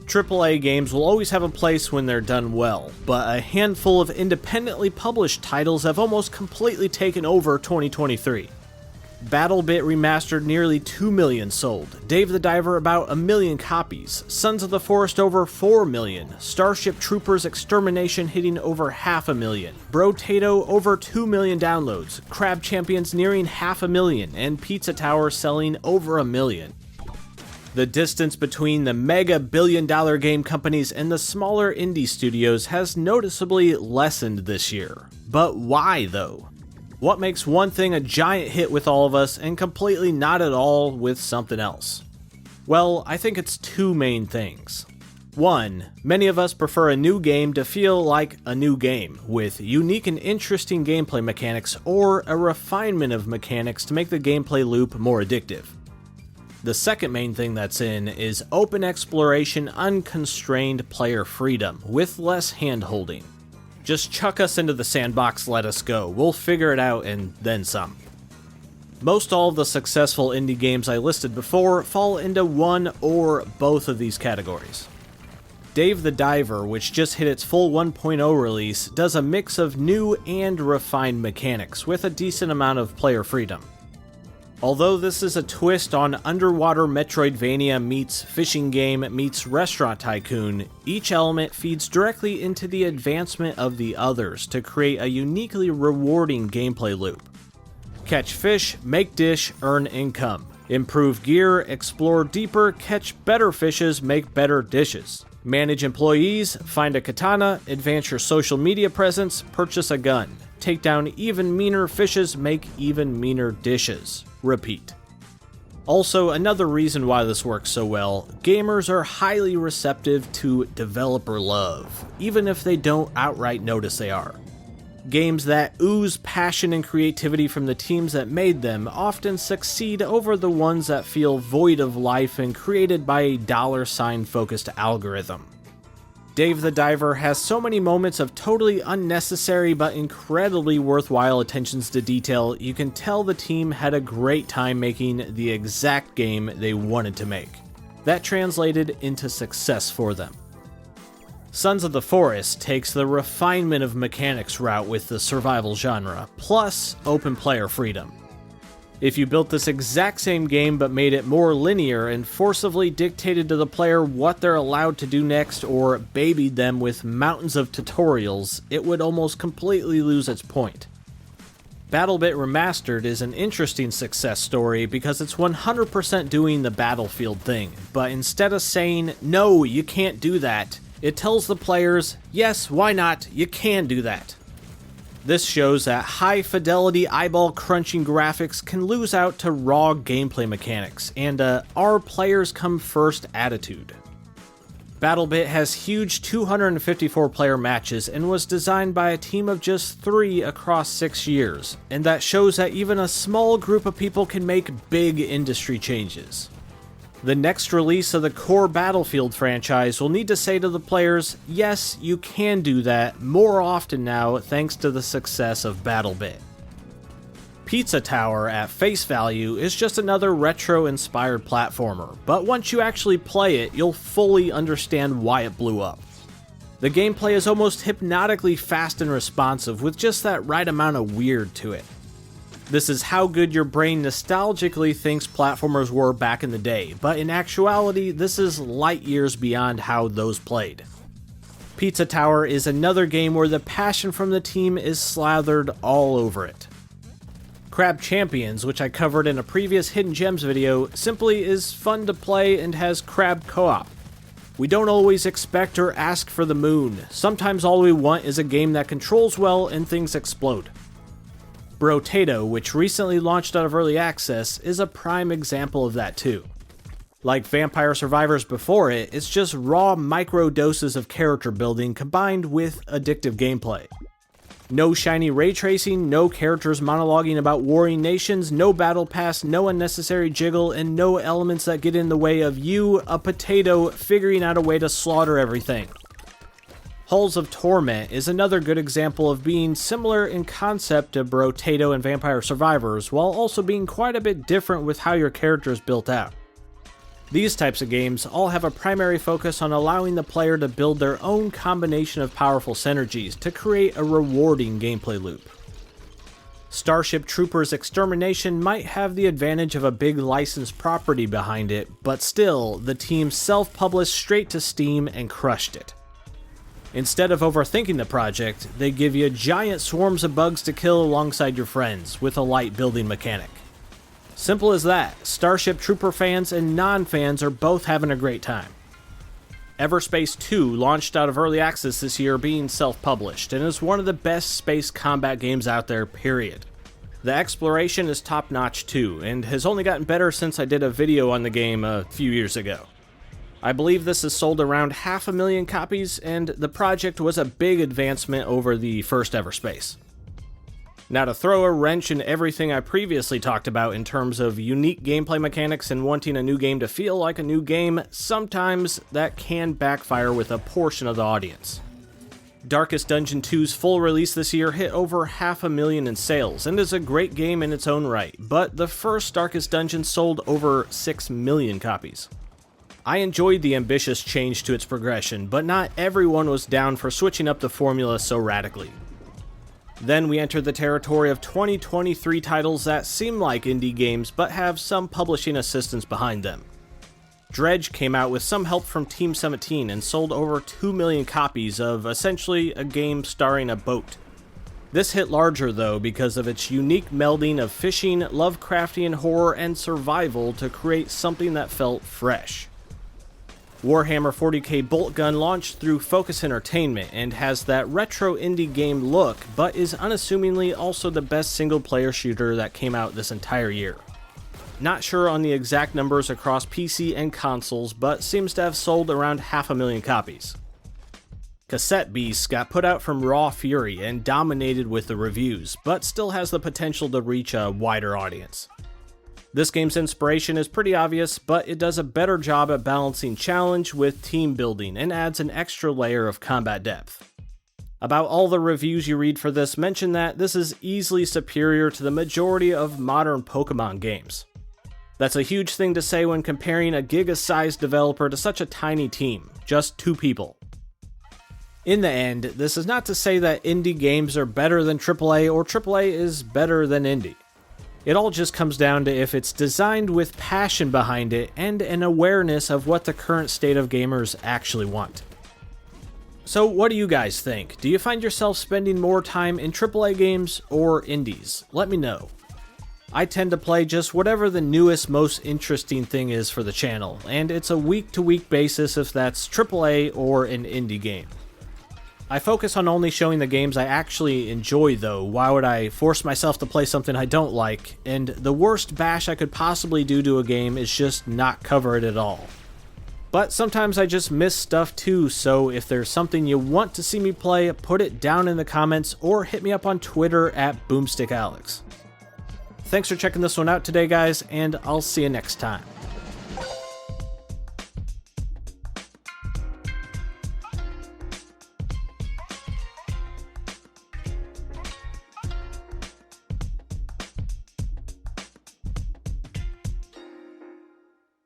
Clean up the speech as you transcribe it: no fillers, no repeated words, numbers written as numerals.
AAA games will always have a place when they're done well, but a handful of independently published titles have almost completely taken over 2023. Battlebit Remastered nearly 2 million sold, Dave the Diver about 1 million copies, Sons of the Forest over 4 million, Starship Troopers Extermination hitting over 500,000, Brotato over 2 million downloads, Crab Champions nearing 500,000, and Pizza Tower selling over 1 million. The distance between the mega billion-dollar game companies and the smaller indie studios has noticeably lessened this year. But why, though? What makes one thing a giant hit with all of us and completely not at all with something else? Well, I think it's two main things. One, many of us prefer a new game to feel like a new game, with unique and interesting gameplay mechanics or a refinement of mechanics to make the gameplay loop more addictive. The second main thing that's in is open exploration, unconstrained player freedom, with less hand-holding. Just chuck us into the sandbox, let us go. We'll figure it out and then some. Most all of the successful indie games I listed before fall into one or both of these categories. Dave the Diver, which just hit its full 1.0 release, does a mix of new and refined mechanics with a decent amount of player freedom. Although this is a twist on underwater Metroidvania meets fishing game meets restaurant tycoon, each element feeds directly into the advancement of the others to create a uniquely rewarding gameplay loop. Catch fish, make dish, earn income. Improve gear, explore deeper, catch better fishes, make better dishes. Manage employees, find a katana, advance your social media presence, purchase a gun. Take down even meaner fishes, make even meaner dishes. Repeat. Also, another reason why this works so well, gamers are highly receptive to developer love, even if they don't outright notice they are. Games that ooze passion and creativity from the teams that made them often succeed over the ones that feel void of life and created by a $-focused algorithm. Dave the Diver has so many moments of totally unnecessary but incredibly worthwhile attentions to detail, you can tell the team had a great time making the exact game they wanted to make. That translated into success for them. Sons of the Forest takes the refinement of mechanics route with the survival genre, plus open player freedom. If you built this exact same game but made it more linear and forcibly dictated to the player what they're allowed to do next or babied them with mountains of tutorials, it would almost completely lose its point. Battlebit Remastered is an interesting success story because it's 100% doing the Battlefield thing, but instead of saying, "No, you can't do that," it tells the players, "Yes, why not? You can do that." This shows that high-fidelity, eyeball-crunching graphics can lose out to raw gameplay mechanics, and our players come first attitude. Battlebit has huge 254-player matches and was designed by a team of just 3 across 6 years, and that shows that even a small group of people can make big industry changes. The next release of the core Battlefield franchise will need to say to the players, yes, you can do that more often now thanks to the success of Battlebit. Pizza Tower, at face value, is just another retro-inspired platformer, but once you actually play it, you'll fully understand why it blew up. The gameplay is almost hypnotically fast and responsive with just that right amount of weird to it. This is how good your brain nostalgically thinks platformers were back in the day, but in actuality, this is light years beyond how those played. Pizza Tower is another game where the passion from the team is slathered all over it. Crab Champions, which I covered in a previous Hidden Gems video, simply is fun to play and has crab co-op. We don't always expect or ask for the moon. Sometimes all we want is a game that controls well and things explode. Brotato, which recently launched out of early access, is a prime example of that too. Like Vampire Survivors before it, it's just raw micro doses of character building combined with addictive gameplay. No shiny ray tracing, no characters monologuing about warring nations, no battle pass, no unnecessary jiggle, and no elements that get in the way of you, a potato, figuring out a way to slaughter everything. Halls of Torment is another good example of being similar in concept to Brotato and Vampire Survivors, while also being quite a bit different with how your character is built out. These types of games all have a primary focus on allowing the player to build their own combination of powerful synergies to create a rewarding gameplay loop. Starship Troopers Extermination might have the advantage of a big licensed property behind it, but still, the team self-published straight to Steam and crushed it. Instead of overthinking the project, they give you giant swarms of bugs to kill alongside your friends, with a light building mechanic. Simple as that, Starship Trooper fans and non-fans are both having a great time. Everspace 2 launched out of early access this year being self-published, and is one of the best space combat games out there, period. The exploration is top-notch too, and has only gotten better since I did a video on the game a few years ago. I believe this has sold around 500,000 copies, and the project was a big advancement over the first Everspace. Now, to throw a wrench in everything I previously talked about in terms of unique gameplay mechanics and wanting a new game to feel like a new game, sometimes that can backfire with a portion of the audience. Darkest Dungeon 2's full release this year hit over 500,000 in sales, and is a great game in its own right, but the first Darkest Dungeon sold over 6 million copies. I enjoyed the ambitious change to its progression, but not everyone was down for switching up the formula so radically. Then we entered the territory of 2023 titles that seem like indie games but have some publishing assistance behind them. Dredge came out with some help from Team 17 and sold over 2 million copies of essentially a game starring a boat. This hit larger though because of its unique melding of fishing, Lovecraftian horror, and survival to create something that felt fresh. Warhammer 40k Boltgun launched through Focus Entertainment and has that retro indie game look, but is unassumingly also the best single-player shooter that came out this entire year. Not sure on the exact numbers across PC and consoles, but seems to have sold around 500,000 copies. Cassette Beasts got put out from Raw Fury and dominated with the reviews, but still has the potential to reach a wider audience. This game's inspiration is pretty obvious, but it does a better job at balancing challenge with team building and adds an extra layer of combat depth. About all the reviews you read for this mention that this is easily superior to the majority of modern Pokemon games. That's a huge thing to say when comparing a giga-sized developer to such a tiny team, just 2 people. In the end, this is not to say that indie games are better than AAA or AAA is better than indie. It all just comes down to if it's designed with passion behind it and an awareness of what the current state of gamers actually want. So what do you guys think? Do you find yourself spending more time in AAA games or indies? Let me know. I tend to play just whatever the newest, most interesting thing is for the channel, and it's a week-to-week basis if that's AAA or an indie game. I focus on only showing the games I actually enjoy though. Why would I force myself to play something I don't like? And the worst bash I could possibly do to a game is just not cover it at all. But sometimes I just miss stuff too, so if there's something you want to see me play, put it down in the comments or hit me up on Twitter at BoomstickAlex. Thanks for checking this one out today, guys, and I'll see you next time.